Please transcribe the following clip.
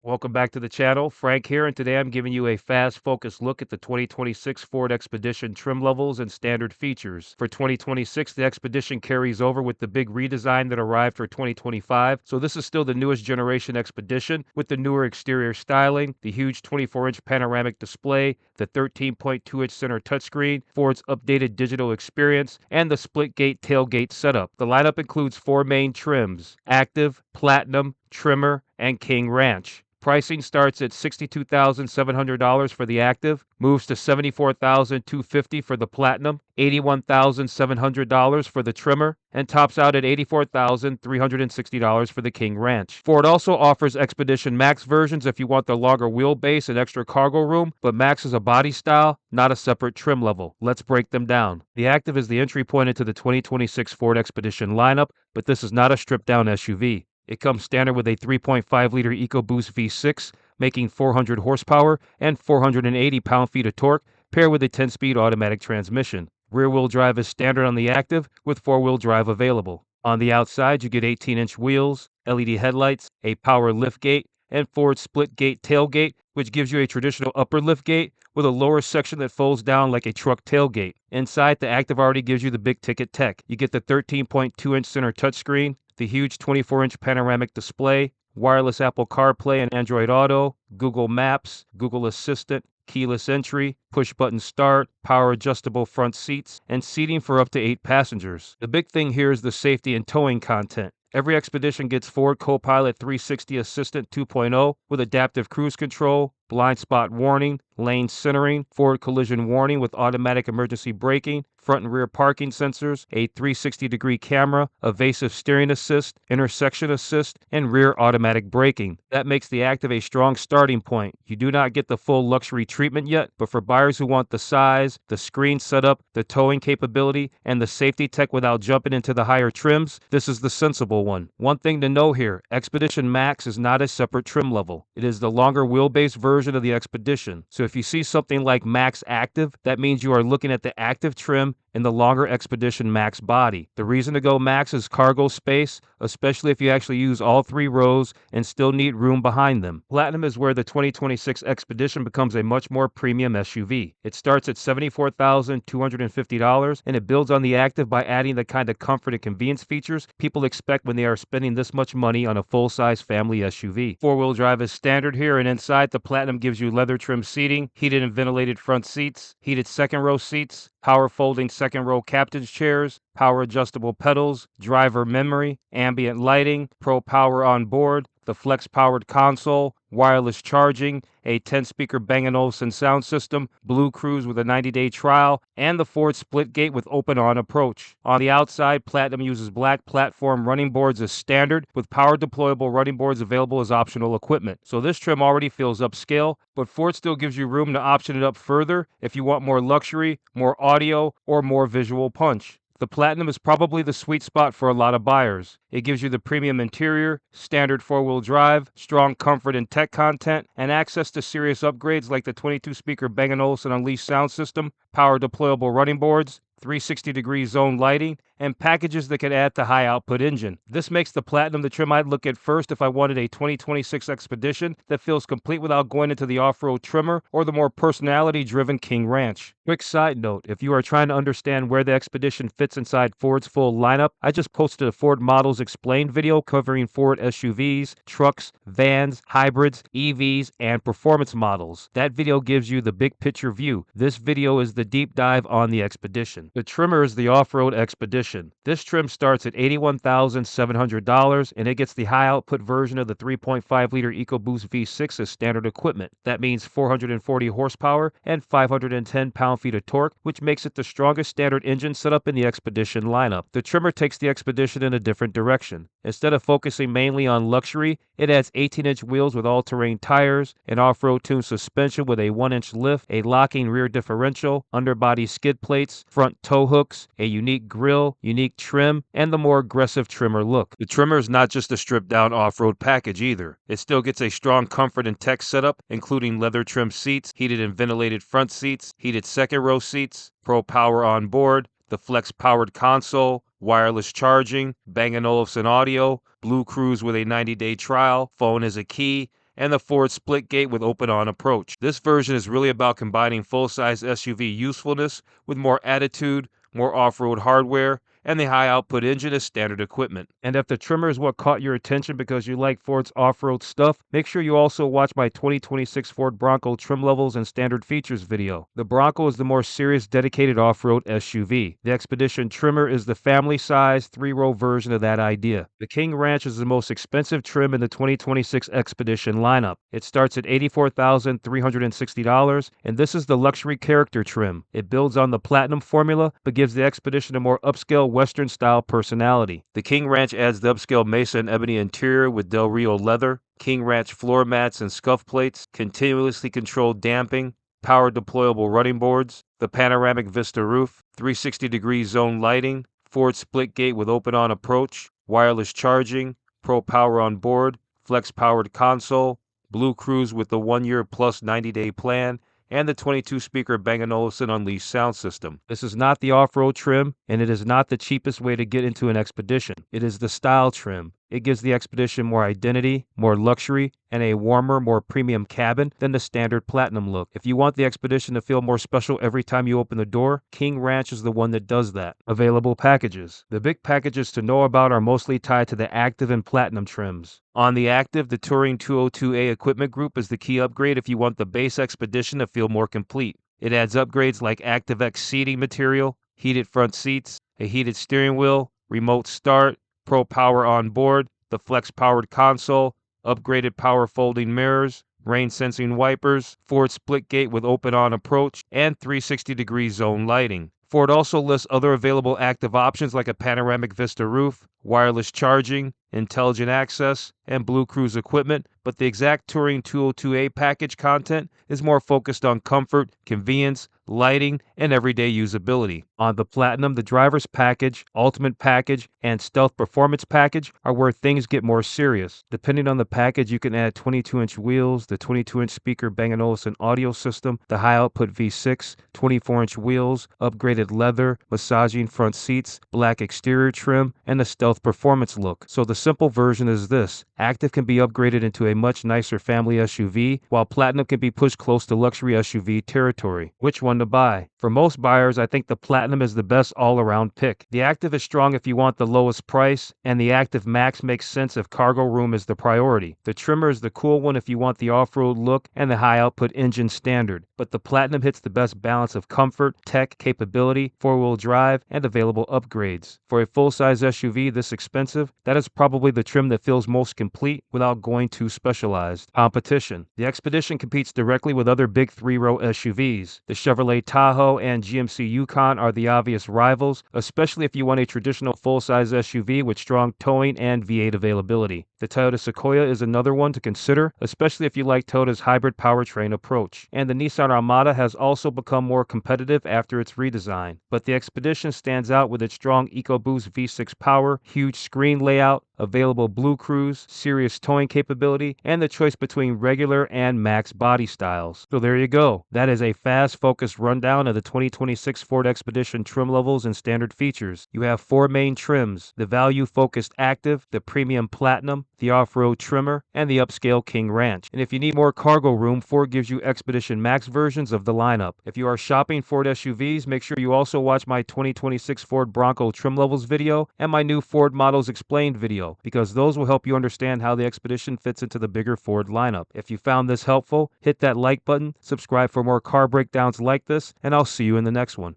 Welcome back to the channel. Frank here, and today I'm giving you a fast focused look at the 2026 Ford Expedition trim levels and standard features. For 2026, the Expedition carries over with the big redesign that arrived for 2025, so this is still the newest generation Expedition with the newer exterior styling, the huge 24-inch panoramic display, the 13.2-inch center touchscreen, Ford's updated digital experience, and the split-gate tailgate setup. The lineup includes four main trims: Active, Platinum, Tremor, and King Ranch. Pricing starts at $62,700 for the Active, moves to $74,250 for the Platinum, $81,700 for the Tremor, and tops out at $84,360 for the King Ranch. Ford also offers Expedition Max versions if you want the longer wheelbase and extra cargo room, but Max is a body style, not a separate trim level. Let's break them down. The Active is the entry point into the 2026 Ford Expedition lineup, but this is not a stripped-down SUV. It comes standard with a 3.5-liter EcoBoost V6, making 400 horsepower and 480 pound-feet of torque, paired with a 10-speed automatic transmission. Rear-wheel drive is standard on the Active, with four-wheel drive available. On the outside, you get 18-inch wheels, LED headlights, a power liftgate, and Ford split-gate tailgate, which gives you a traditional upper liftgate with a lower section that folds down like a truck tailgate. Inside, the Active already gives you the big-ticket tech. You get the 13.2-inch center touchscreen, the huge 24-inch panoramic display, wireless Apple CarPlay and Android Auto, Google Maps, Google Assistant, keyless entry, push-button start, power-adjustable front seats, and seating for up to 8 passengers. The big thing here is the safety and towing content. Every Expedition gets Ford Copilot 360 Assistant 2.0 with adaptive cruise control, blind spot warning, lane centering, forward collision warning with automatic emergency braking, front and rear parking sensors, a 360-degree camera, evasive steering assist, intersection assist, and rear automatic braking. That makes the Active a strong starting point. You do not get the full luxury treatment yet, but for buyers who want the size, the screen setup, the towing capability, and the safety tech without jumping into the higher trims, this is the sensible one. One thing to know here, Expedition Max is not a separate trim level. It is the longer wheelbase version of the Expedition. So if you see something like Max Active, that means you are looking at the Active trim in the longer Expedition Max body. The reason to go Max is cargo space, especially if you actually use all 3 rows and still need room behind them. Platinum is where the 2026 Expedition becomes a much more premium SUV. It starts at $74,250 and it builds on the Active by adding the kind of comfort and convenience features people expect when they are spending this much money on a full-size family SUV. Four-wheel drive is standard here, and inside the Platinum gives you leather trim seating, heated and ventilated front seats, heated second row seats, power folding second row captain's chairs, power adjustable pedals, driver memory, ambient lighting, Pro Power on board, the flex powered console, wireless charging, a 10-speaker Bang & Olufsen sound system, BlueCruise with a 90-day trial, and the Ford split gate with open-on approach. On the outside, Platinum uses black platform running boards as standard, with power deployable running boards available as optional equipment. So this trim already feels upscale, but Ford still gives you room to option it up further if you want more luxury, more audio, or more visual punch. The Platinum is probably the sweet spot for a lot of buyers. It gives you the premium interior, standard four-wheel drive, strong comfort and tech content, and access to serious upgrades like the 22-speaker Bang & Olufsen Unleashed sound system, power deployable running boards, 360-degree zone lighting, and packages that can add the high-output engine. This makes the Platinum the trim I'd look at first if I wanted a 2026 Expedition that feels complete without going into the off-road Tremor or the more personality-driven King Ranch. Quick side note, if you are trying to understand where the Expedition fits inside Ford's full lineup, I just posted a Ford Models Explained video covering Ford SUVs, trucks, vans, hybrids, EVs, and performance models. That video gives you the big picture view. This video is the deep dive on the Expedition. The Tremor is the off-road Expedition. This trim starts at $81,700 and it gets the high-output version of the 3.5-liter EcoBoost V6 as standard equipment. That means 440 horsepower and 510 pound-feet of torque, which makes it the strongest standard engine setup in the Expedition lineup. The Tremor takes the Expedition in a different direction. Instead of focusing mainly on luxury, it adds 18-inch wheels with all-terrain tires, an off-road tuned suspension with a 1-inch lift, a locking rear differential, underbody skid plates, front tow hooks, a unique grille, unique trim, and the more aggressive Tremor look. The Tremor is not just a stripped-down off-road package either. It still gets a strong comfort and tech setup, including leather trim seats, heated and ventilated front seats, heated second-row seats, Pro Power on board, the flex-powered console, wireless charging, Bang & Olufsen audio, BlueCruise with a 90-day trial, phone as a key, and the Ford split-gate with open-on approach. This version is really about combining full-size SUV usefulness with more attitude, more off-road hardware, and the high-output engine as standard equipment. And if the Tremor is what caught your attention because you like Ford's off-road stuff, make sure you also watch my 2026 Ford Bronco trim levels and standard features video. The Bronco is the more serious dedicated off-road SUV. The Expedition Tremor is the family-size, 3-row version of that idea. The King Ranch is the most expensive trim in the 2026 Expedition lineup. It starts at $84,360, and this is the luxury character trim. It builds on the Platinum formula, but gives the Expedition a more upscale Western-style personality. The King Ranch adds the upscale Mesa and Ebony interior with Del Rio leather, King Ranch floor mats and scuff plates, continuously controlled damping, power deployable running boards, the panoramic Vista roof, 360-degree zone lighting, Ford split gate with open-on approach, wireless charging, Pro Power on board, flex-powered console, BlueCruise with the 1-year plus 90-day plan, and the 22-speaker Bang & Olufsen Unleashed sound system. This is not the off-road trim, and it is not the cheapest way to get into an Expedition. It is the style trim. It gives the Expedition more identity, more luxury, and a warmer, more premium cabin than the standard Platinum look. If you want the Expedition to feel more special every time you open the door, King Ranch is the one that does that. Available packages. The big packages to know about are mostly tied to the Active and Platinum trims. On the Active, the Touring 202A equipment group is the key upgrade if you want the base Expedition to feel more complete. It adds upgrades like ActiveX seating material, heated front seats, a heated steering wheel, remote start, Pro Power on board, the flex-powered console, upgraded power folding mirrors, rain-sensing wipers, Ford split gate with open-on approach, and 360-degree zone lighting. Ford also lists other available active options like a panoramic Vista roof, wireless charging, intelligent access, and BlueCruise equipment, but the exact Touring 202A package content is more focused on comfort, convenience, lighting, and everyday usability. On the Platinum, the driver's package, ultimate package, and stealth performance package are where things get more serious. Depending on the package, you can add 22-inch wheels, the 22-inch speaker Bang & Olufsen audio system, the high-output V6, 24-inch wheels, upgraded leather, massaging front seats, black exterior trim, and a stealth performance look. So the simple version is this. Active can be upgraded into a much nicer family SUV, while Platinum can be pushed close to luxury SUV territory. Which one to buy? For most buyers, I think the Platinum is the best all-around pick. The Active is strong if you want the lowest price, and the Active Max makes sense if cargo room is the priority. The Tremor is the cool one if you want the off-road look and the high-output engine standard, but the Platinum hits the best balance of comfort, tech, capability, four-wheel drive, and available upgrades. For a full-size SUV this expensive, that is probably the trim that feels most complete without going too specialized. Competition. The Expedition competes directly with other big 3-row SUVs. The Chevrolet Tahoe and GMC Yukon are the obvious rivals, especially if you want a traditional full-size SUV with strong towing and V8 availability. The Toyota Sequoia is another one to consider, especially if you like Toyota's hybrid powertrain approach. And the Nissan Armada has also become more competitive after its redesign. But the Expedition stands out with its strong EcoBoost V6 power, huge screen layout, available BlueCruise, serious towing capability, and the choice between regular and max body styles. So there you go. That is a fast, focused rundown of the 2026 Ford Expedition trim levels and standard features. You have 4 main trims: the value-focused Active, the premium Platinum, the off-road Tremor, and the upscale King Ranch. And if you need more cargo room, Ford gives you Expedition Max versions of the lineup. If you are shopping Ford SUVs, make sure you also watch my 2026 Ford Bronco trim levels video and my new Ford Models Explained video, because those will help you understand how the Expedition fits into the bigger Ford lineup. If you found this helpful, hit that like button, subscribe for more car breakdowns like this, and I'll see you in the next one.